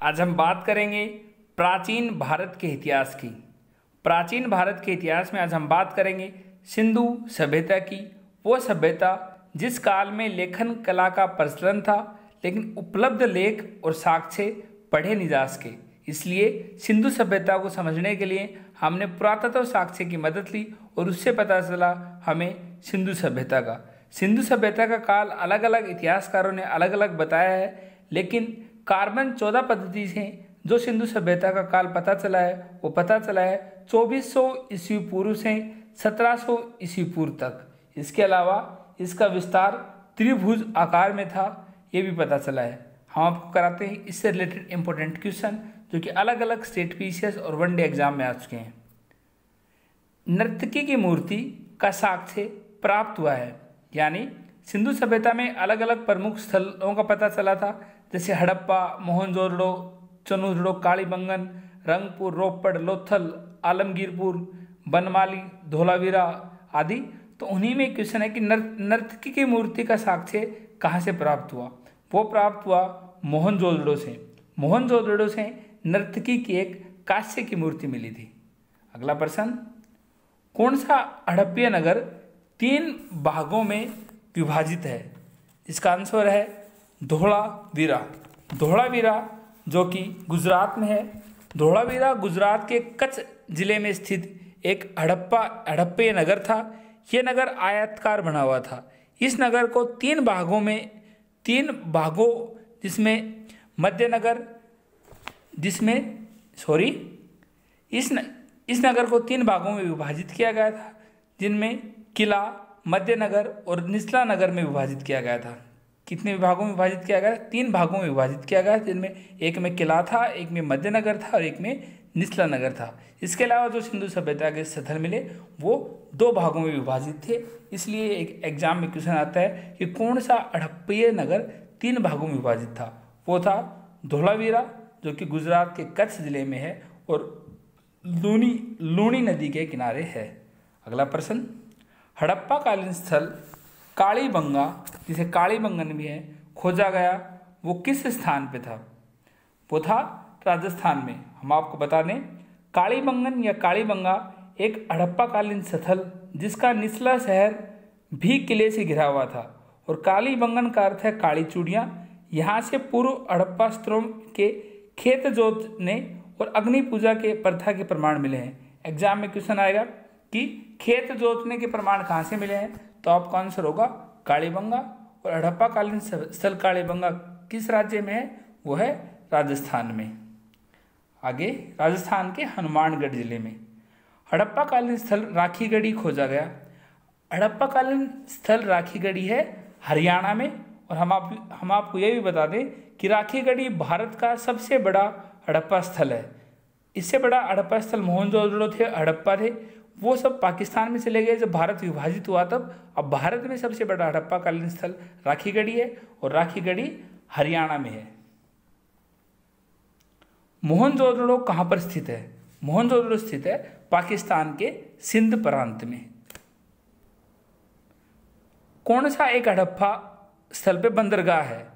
आज हम बात करेंगे प्राचीन भारत के इतिहास की। प्राचीन भारत के इतिहास में आज हम बात करेंगे सिंधु सभ्यता की। वो सभ्यता जिस काल में लेखन कला का प्रचलन था, लेकिन उपलब्ध लेख और साक्ष्य पढ़े नहीं जा सके। इसलिए सिंधु सभ्यता को समझने के लिए हमने पुरातत्व साक्ष्य की मदद ली और उससे पता चला हमें सिंधु सभ्यता का। सिंधु सभ्यता का काल अलग अलग इतिहासकारों ने अलग अलग बताया है, लेकिन कार्बन 14 पद्धति से जो सिंधु सभ्यता का काल पता चला है वो पता चला है 2400 ईस्वी पूर्व से 1700 ईस्वी पूर्व तक। इसके अलावा इसका विस्तार त्रिभुज आकार में था, ये भी पता चला है। हम आपको कराते हैं इससे रिलेटेड इंपॉर्टेंट क्वेश्चन जो कि अलग अलग स्टेट पीसीएस और वनडे एग्जाम में आ चुके हैं। नर्तकी की मूर्ति का साक्ष्य प्राप्त हुआ है, यानी सिंधु सभ्यता में अलग अलग प्रमुख स्थलों का पता चला था, जैसे हड़प्पा, मोहनजोदड़ो, चनुरडो, कालीबंगन, रंगपुर, रोपड़, लोथल, आलमगीरपुर, बनमाली, धोलावीरा आदि। तो उन्हीं में क्वेश्चन है कि नर्तकी की मूर्ति का साक्ष्य कहाँ से प्राप्त हुआ। वो प्राप्त हुआ मोहनजोदड़ो से। मोहनजोदड़ो से नर्तकी की एक कांस्य की मूर्ति मिली थी। अगला प्रश्न, कौन सा हड़प्पीय नगर 3 भागों में विभाजित है? इसका आंसर है धोलावीरा। धोलावीरा जो कि गुजरात में है। धोलावीरा गुजरात के कच्छ जिले में स्थित एक हड़प्पीय नगर था। यह नगर आयताकार बना हुआ था। इस नगर को 3 भागों जिसमें मध्यनगर इस नगर को 3 भागों में विभाजित किया गया था, जिनमें किला, मध्यनगर और निचला नगर में विभाजित किया गया था। कितने विभागों में विभाजित किया गया? 3 भागों में विभाजित किया गया, जिनमें एक में किला था, एक में मध्यनगर था और एक में निचला नगर था। इसके अलावा जो सिंधु सभ्यता के स्थल मिले वो 2 भागों में विभाजित थे। इसलिए एक एग्जाम में क्वेश्चन आता है कि कौन सा हड़प्पीय नगर 3 भागों में विभाजित था? वो था धोलावीरा जो कि गुजरात के कच्छ जिले में है और लूनी नदी के किनारे है। अगला प्रश्न, हड़प्पा कालीन स्थल कालीबंगा, जिसे कालीबंगन भी है, खोजा गया, वो किस स्थान पे था? वो था राजस्थान में। हम आपको बता दें, कालीबंगन या कालीबंगा एक हड़प्पा कालीन स्थल जिसका निचला शहर भी किले से घिरा हुआ था, और कालीबंगन का अर्थ है काली चूड़ियाँ। यहाँ से पूर्व हड़प्पा स्त्रों के खेत जोतने और अग्नि पूजा के प्रथा के प्रमाण मिले हैं। एग्जाम में क्वेश्चन आएगा कि खेत जोतने के प्रमाण कहाँ से मिले हैं, तो आपका आंसर होगा कालीबंगा। और हड़प्पा कालीन स्थल कालीबंगा किस राज्य में है? वो है राजस्थान में। आगे, राजस्थान के हनुमानगढ़ जिले में हड़प्पा कालीन स्थल राखीगढ़ी खोजा गया। हड़प्पा कालीन स्थल राखीगढ़ी है हरियाणा में। और हम आपको ये भी बता दें कि राखीगढ़ी भारत का सबसे बड़ा हड़प्पा स्थल है। इससे बड़ा हड़प्पा स्थल मोहनजोदड़ो थे, हड़प्पा थे, वो सब पाकिस्तान में चले गए जब भारत विभाजित हुआ तब। अब भारत में सबसे बड़ा हड़प्पा कालीन स्थल राखीगढ़ी है और राखीगढ़ी हरियाणा में है। मोहनजोदड़ो कहाँ पर स्थित है? मोहनजोदड़ो स्थित है पाकिस्तान के सिंध प्रांत में। कौन सा एक हड़प्पा स्थल पे बंदरगाह है?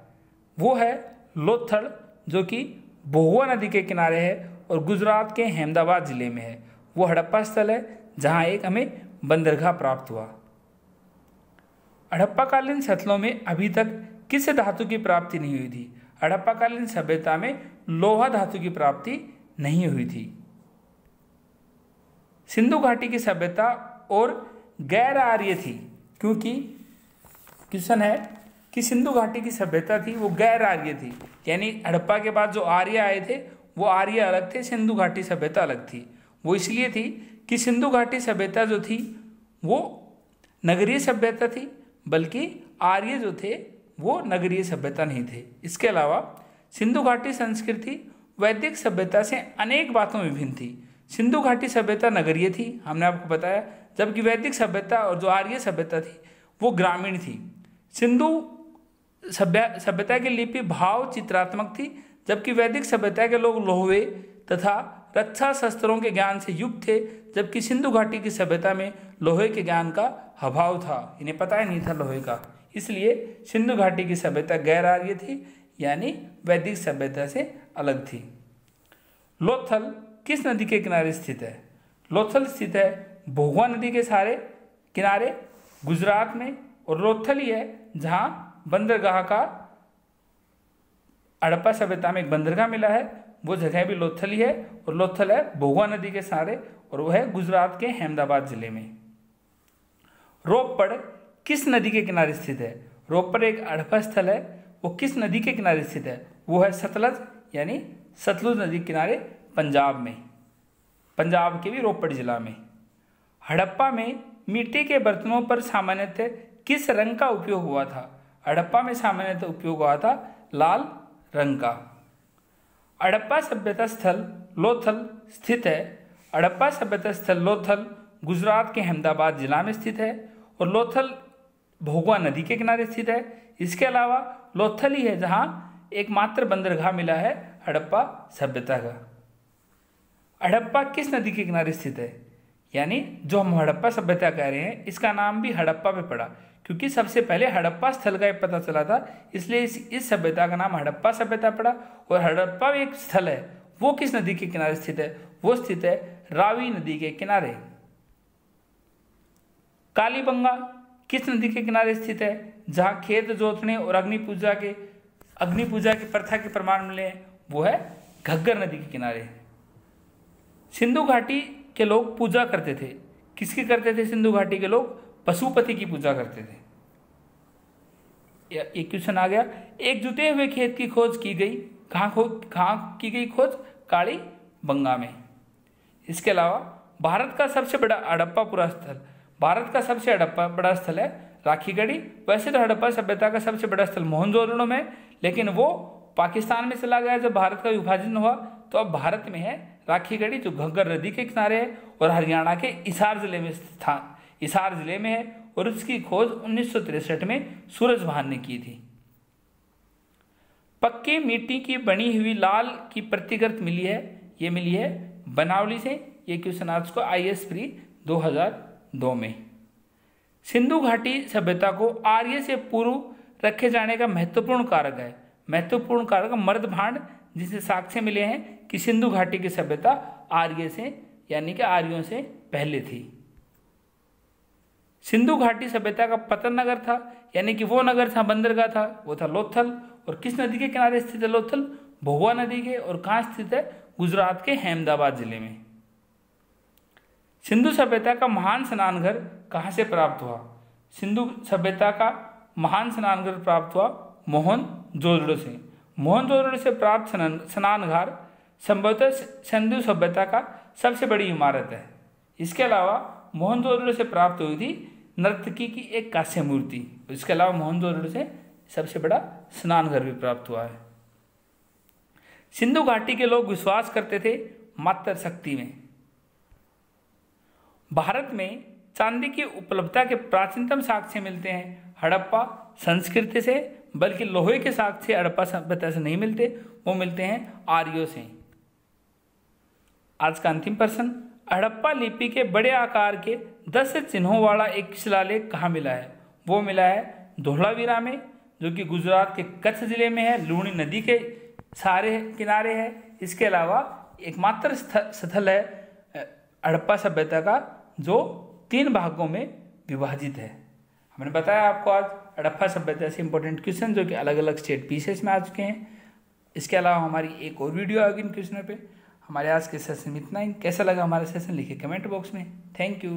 वो है लोथल जो कि भोगवा नदी के किनारे है और गुजरात के अहमदाबाद जिले में है। वो हड़प्पा स्थल है जहाँ एक हमें बंदरगाह प्राप्त हुआ। हड़प्पा कालीन स्थलों में अभी तक किस धातु की प्राप्ति नहीं हुई थी? हड़प्पा कालीन सभ्यता में लोहा धातु की प्राप्ति नहीं हुई थी। सिंधु घाटी की सभ्यता और गैर आर्य थी, क्योंकि क्वेश्चन है कि सिंधु घाटी की सभ्यता थी वो गैर आर्य थी, यानी हड़प्पा के बाद जो आर्य आए थे वो आर्य अलग थे, सिंधु घाटी सभ्यता अलग थी। वो इसलिए थी कि सिंधु घाटी सभ्यता जो थी वो नगरीय सभ्यता थी, बल्कि आर्य जो थे वो नगरीय सभ्यता नहीं थे। इसके अलावा सिंधु घाटी संस्कृति वैदिक सभ्यता से अनेक बातों में भिन्न थी। सिंधु घाटी सभ्यता नगरीय थी, हमने आपको बताया, जबकि वैदिक सभ्यता और जो आर्य सभ्यता थी वो ग्रामीण थी। सिंधु सभ्यता की लिपि भाव चित्रात्मक थी, जबकि वैदिक सभ्यता के लोग लोहे तथा रक्षा शस्त्रों के ज्ञान से युक्त थे, जबकि सिंधु घाटी की सभ्यता में लोहे के ज्ञान का अभाव था, इन्हें पता ही नहीं था लोहे का। इसलिए सिंधु घाटी की सभ्यता गैर आर्य थी। यानी वैदिक सभ्यता से अलग थी। लोथल किस नदी के किनारे स्थित है? लोथल स्थित है भोगवा नदी के सारे किनारे गुजरात में, और लोथल ही है जहाँ बंदरगाह का हड़प्पा सभ्यता में एक बंदरगाह मिला है, वो जगह भी लोथल ही है, और लोथल है भोगवा नदी के सारे, और वो है गुजरात के अहमदाबाद जिले में। रोपड़ किस नदी के किनारे स्थित है? रोपड़ एक हड़प्पा स्थल है, वो किस नदी के किनारे स्थित है? वो है सतलज, यानी सतलुज नदी के किनारे पंजाब में, पंजाब के भी रोपड़ जिला में। हड़प्पा में मिट्टी के बर्तनों पर सामान्यतः किस रंग का उपयोग हुआ था? हड़प्पा में सामान्यतः उपयोग हुआ था लाल रंग का। हड़प्पा सभ्यता स्थल लोथल स्थित है। हड़प्पा सभ्यता स्थल लोथल गुजरात के अहमदाबाद जिला में स्थित है, और लोथल भोगवा नदी के किनारे स्थित है। इसके अलावा लोथल ही है जहाँ एकमात्र बंदरगाह मिला है हड़प्पा सभ्यता का। हड़प्पा किस नदी के किनारे स्थित है? यानी जो हम हड़प्पा सभ्यता कह रहे हैं, इसका नाम भी हड़प्पा पे पड़ा, क्योंकि सबसे पहले हड़प्पा स्थल का पता चला था, इसलिए इस सभ्यता का नाम हड़प्पा सभ्यता पड़ा। और हड़प्पा एक स्थल है, वो किस नदी के किनारे स्थित है? वो स्थित है रावी नदी के किनारे। कालीबंगा किस नदी के किनारे स्थित है? जहाँ खेत जोतने और अग्नि पूजा की प्रथा के प्रमाण मिले हैं, वो है घग्गर नदी के किनारे। सिंधु घाटी के लोग पूजा करते थे, किसकी करते थे? सिंधु घाटी के लोग पशुपति की पूजा करते थे। एक क्वेश्चन आ गया, एक जुते हुए खेत की खोज की गई, कहाँ की गई खोज? कालीबंगा में। इसके अलावा भारत का सबसे बड़ा बड़ा स्थल है राखीगढ़ी। वैसे तो हड़प्पा सभ्यता का सबसे बड़ा स्थल मोहनजोदड़ो में, लेकिन वो पाकिस्तान में चला गया जब भारत का विभाजन हुआ, तो अब भारत में है राखीगढ़ी, जो घग्गर नदी के किनारे है और हरियाणा के हिसार जिले में है, और उसकी खोज 1963 में सूरजभान ने की थी। पक्की मिट्टी की बनी हुई लाल की प्रतिकृति मिली है बनावली से। ये क्वेश्चन आज को IAS प्री 2002 में। सिंधु घाटी सभ्यता को आर्य से पूर्व रखे जाने का महत्वपूर्ण कारक मर्दभांड, जिसे साक्ष्य मिले हैं कि सिंधु घाटी की सभ्यता आर्य से, यानी कि आर्यों से पहले थी। सिंधु घाटी सभ्यता का पतन नगर था, यानी कि वो नगर था बंदरगाह था, वो था लोथल। और किस नदी के किनारे स्थित है लोथल? भोगवा नदी के। और कहाँ स्थित है? गुजरात के अहमदाबाद जिले में। सिंधु सभ्यता का महान स्नानघर कहाँ से प्राप्त हुआ? सिंधु सभ्यता का महान स्नानघर प्राप्त हुआ मोहनजोदड़ो से। मोहनजोदड़ो से प्राप्त स्नानघर संभवतः सिंधु सभ्यता का सबसे बड़ी इमारत है। इसके अलावा मोहनजोदड़ो से प्राप्त हुई थी नर्तकी की एक कांस्य मूर्ति। इसके अलावा मोहनजोदड़ो से सबसे बड़ा स्नानघर भी प्राप्त हुआ है। सिंधु घाटी के लोग विश्वास करते थे मातृ शक्ति में। भारत में चांदी की उपलब्धता के प्राचीनतम साक्ष्य मिलते हैं हड़प्पा संस्कृति से, बल्कि लोहे के साक्ष्य हड़प्पा सभ्यता से नहीं मिलते, वो मिलते हैं आर्यों से। आज का अंतिम प्रश्न, हड़प्पा लिपि के बड़े आकार के 10 चिन्हों वाला एक शिलालेख कहाँ मिला है? वो मिला है धोलावीरा में, जो कि गुजरात के कच्छ जिले में है, लूणी नदी के सारे किनारे है। इसके अलावा एकमात्र स्थल है हड़प्पा सभ्यता का जो 3 भागों में विभाजित है। हमने बताया आपको आज हड़प्पा सभ्यता से इंपॉर्टेंट क्वेश्चन जो कि अलग अलग स्टेट पीसेस में आ चुके हैं। इसके अलावा हमारी एक और वीडियो आएगी इन क्वेश्चनों पे। हमारे आज के सेशन में इतना ही। कैसा लगा हमारा सेशन लिखिए कमेंट बॉक्स में। Thank you.